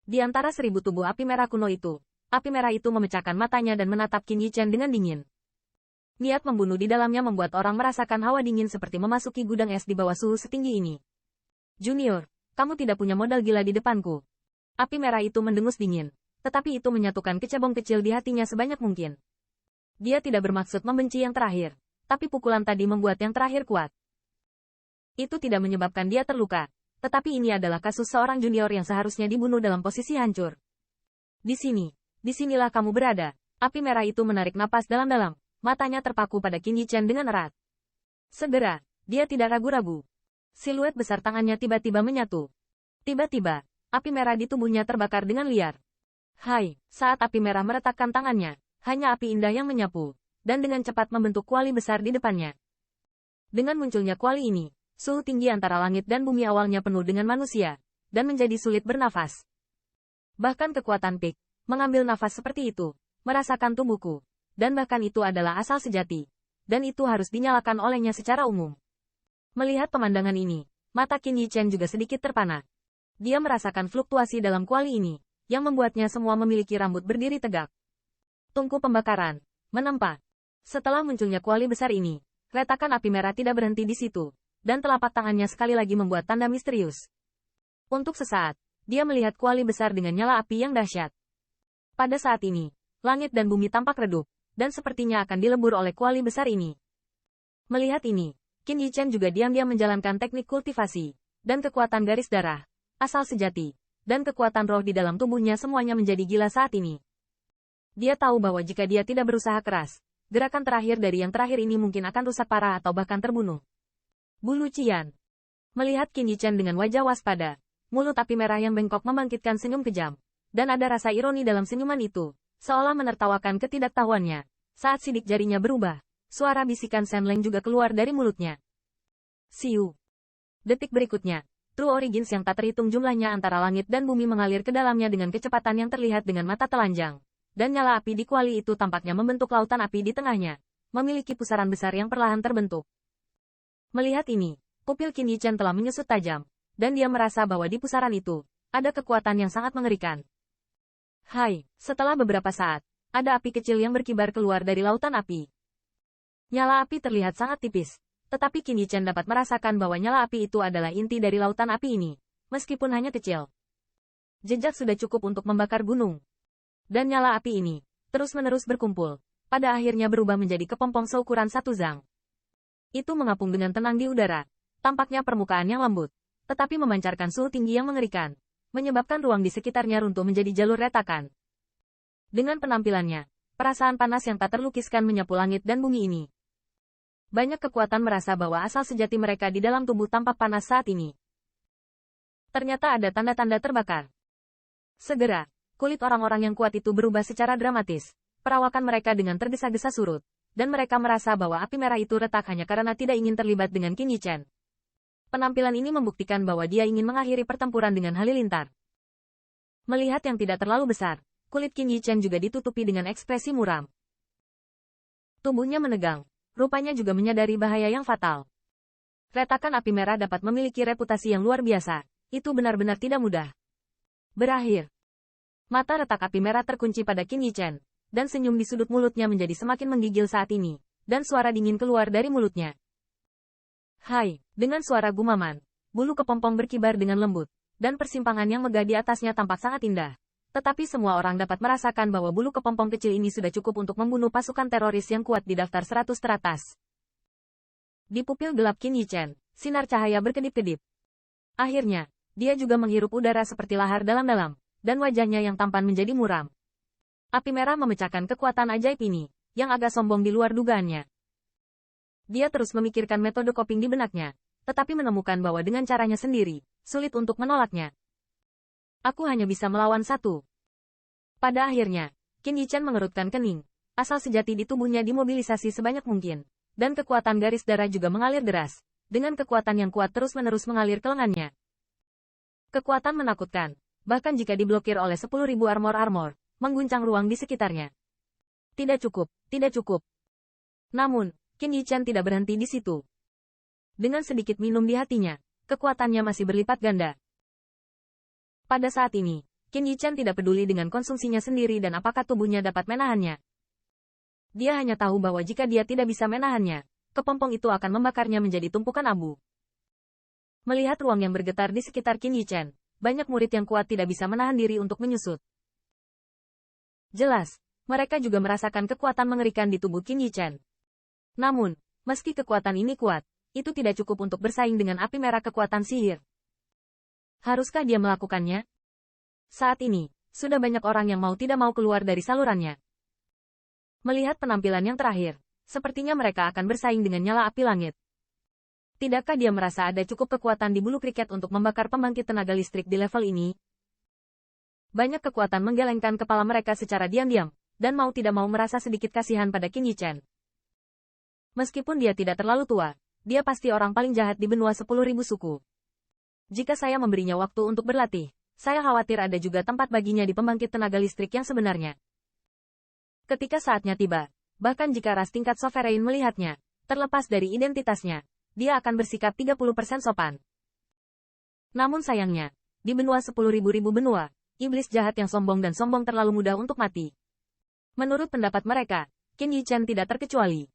Di antara 1000 tubuh api merah kuno itu, api merah itu memecahkan matanya dan menatap Qin Yichen dengan dingin. Niat membunuh di dalamnya membuat orang merasakan hawa dingin seperti memasuki gudang es di bawah suhu setinggi ini. Junior, kamu tidak punya modal gila di depanku. Api merah itu mendengus dingin, tetapi itu menyatukan kecebong kecil di hatinya sebanyak mungkin. Dia tidak bermaksud membenci yang terakhir, tapi pukulan tadi membuat yang terakhir kuat. Itu tidak menyebabkan dia terluka. Tetapi ini adalah kasus seorang junior yang seharusnya dibunuh dalam posisi hancur. Disinilah kamu berada. Api merah itu menarik napas dalam-dalam. Matanya terpaku pada Qin Yichen dengan erat. Segera, dia tidak ragu-ragu. Siluet besar tangannya tiba-tiba menyatu. Tiba-tiba, api merah di tubuhnya terbakar dengan liar. Hai, saat api merah meretakkan tangannya, hanya api indah yang menyapu, dan dengan cepat membentuk kuali besar di depannya. Dengan munculnya kuali ini, suhu tinggi antara langit dan bumi awalnya penuh dengan manusia, dan menjadi sulit bernafas. Bahkan kekuatan Pik, mengambil nafas seperti itu, merasakan tubuhku, dan bahkan itu adalah asal sejati, dan itu harus dinyalakan olehnya secara umum. Melihat pemandangan ini, mata Qin Yichen juga sedikit terpana. Dia merasakan fluktuasi dalam kuali ini, yang membuatnya semua memiliki rambut berdiri tegak. Tungku pembakaran, menempa. Setelah munculnya kuali besar ini, retakan api merah tidak berhenti di situ. Dan telapak tangannya sekali lagi membuat tanda misterius. Untuk sesaat, dia melihat kuali besar dengan nyala api yang dahsyat. Pada saat ini, langit dan bumi tampak redup, dan sepertinya akan dilebur oleh kuali besar ini. Melihat ini, Qin Yichen juga diam-diam menjalankan teknik kultivasi, dan kekuatan garis darah, asal sejati, dan kekuatan roh di dalam tubuhnya semuanya menjadi gila saat ini. Dia tahu bahwa jika dia tidak berusaha keras, gerakan terakhir dari yang terakhir ini mungkin akan rusak parah atau bahkan terbunuh. Bulu Qian. Melihat Qin Yichen dengan wajah waspada, mulut api merah yang bengkok membangkitkan senyum kejam. Dan ada rasa ironi dalam senyuman itu, seolah menertawakan ketidaktahuannya. Saat sidik jarinya berubah, suara bisikan Shen Leng juga keluar dari mulutnya. Siu. Detik berikutnya, True Origins yang tak terhitung jumlahnya antara langit dan bumi mengalir ke dalamnya dengan kecepatan yang terlihat dengan mata telanjang. Dan nyala api di kuali itu tampaknya membentuk lautan api di tengahnya, memiliki pusaran besar yang perlahan terbentuk. Melihat ini, pupil Qin Yichen telah menyusut tajam, dan dia merasa bahwa di pusaran itu, ada kekuatan yang sangat mengerikan. Hai, setelah beberapa saat, ada api kecil yang berkibar keluar dari lautan api. Nyala api terlihat sangat tipis, tetapi Qin Yichen dapat merasakan bahwa nyala api itu adalah inti dari lautan api ini, meskipun hanya kecil. Jejak sudah cukup untuk membakar gunung. Dan nyala api ini, terus-menerus berkumpul, pada akhirnya berubah menjadi kepompong seukuran 1 zang. Itu mengapung dengan tenang di udara, tampaknya permukaan yang lembut, tetapi memancarkan suhu tinggi yang mengerikan, menyebabkan ruang di sekitarnya runtuh menjadi jalur retakan. Dengan penampilannya, perasaan panas yang tak terlukiskan menyapu langit dan bumi ini. Banyak kekuatan merasa bahwa asal sejati mereka di dalam tubuh tampak panas saat ini. Ternyata ada tanda-tanda terbakar. Segera, kulit orang-orang yang kuat itu berubah secara dramatis, perawakan mereka dengan tergesa-gesa surut. Dan mereka merasa bahwa api merah itu retak hanya karena tidak ingin terlibat dengan Qin Yichen. Penampilan ini membuktikan bahwa dia ingin mengakhiri pertempuran dengan halilintar. Melihat yang tidak terlalu besar, kulit Qin Yichen juga ditutupi dengan ekspresi muram. Tubuhnya menegang, rupanya juga menyadari bahaya yang fatal. Retakan api merah dapat memiliki reputasi yang luar biasa, itu benar-benar tidak mudah. Berakhir. Mata retak api merah terkunci pada Qin Yichen. Dan senyum di sudut mulutnya menjadi semakin menggigil saat ini, dan suara dingin keluar dari mulutnya. Hai, dengan suara gumaman, bulu kepompong berkibar dengan lembut, dan persimpangan yang megah di atasnya tampak sangat indah. Tetapi semua orang dapat merasakan bahwa bulu kepompong kecil ini sudah cukup untuk membunuh pasukan teroris yang kuat di daftar 100 teratas. Di pupil gelap Qin Yichen, sinar cahaya berkedip-kedip. Akhirnya, dia juga menghirup udara seperti lahar dalam-dalam, dan wajahnya yang tampan menjadi muram. Api merah memecahkan kekuatan ajaib ini, yang agak sombong di luar dugaannya. Dia terus memikirkan metode coping di benaknya, tetapi menemukan bahwa dengan caranya sendiri, sulit untuk menolaknya. Aku hanya bisa melawan satu. Pada akhirnya, Qin Yichen mengerutkan kening, asal sejati di tubuhnya dimobilisasi sebanyak mungkin, dan kekuatan garis darah juga mengalir deras, dengan kekuatan yang kuat terus-menerus mengalir ke lengannya. Kekuatan menakutkan, bahkan jika diblokir oleh 10.000 armor-armor, mengguncang ruang di sekitarnya. Tidak cukup, tidak cukup. Namun, Qin Yichen tidak berhenti di situ. Dengan sedikit minum di hatinya, kekuatannya masih berlipat ganda. Pada saat ini, Qin Yichen tidak peduli dengan konsumsinya sendiri dan apakah tubuhnya dapat menahannya. Dia hanya tahu bahwa jika dia tidak bisa menahannya, kepompong itu akan membakarnya menjadi tumpukan abu. Melihat ruang yang bergetar di sekitar Qin Yichen, banyak murid yang kuat tidak bisa menahan diri untuk menyusut. Jelas, mereka juga merasakan kekuatan mengerikan di tubuh Qin Yichen. Namun, meski kekuatan ini kuat, itu tidak cukup untuk bersaing dengan api merah kekuatan sihir. Haruskah dia melakukannya? Saat ini, sudah banyak orang yang mau tidak mau keluar dari salurannya. Melihat penampilan yang terakhir, sepertinya mereka akan bersaing dengan nyala api langit. Tidakkah dia merasa ada cukup kekuatan di bulu kriket untuk membakar pembangkit tenaga listrik di level ini? Banyak kekuatan menggelengkan kepala mereka secara diam-diam, dan mau tidak mau merasa sedikit kasihan pada Qin Yichen. Meskipun dia tidak terlalu tua, dia pasti orang paling jahat di benua 10.000 suku. Jika saya memberinya waktu untuk berlatih, saya khawatir ada juga tempat baginya di pembangkit tenaga listrik yang sebenarnya. Ketika saatnya tiba, bahkan jika ras tingkat sovereign melihatnya, terlepas dari identitasnya, dia akan bersikap 30% sopan. Namun sayangnya, di benua 10.000 benua, iblis jahat yang sombong dan sombong terlalu mudah untuk mati. Menurut pendapat mereka, Qin Yichen tidak terkecuali.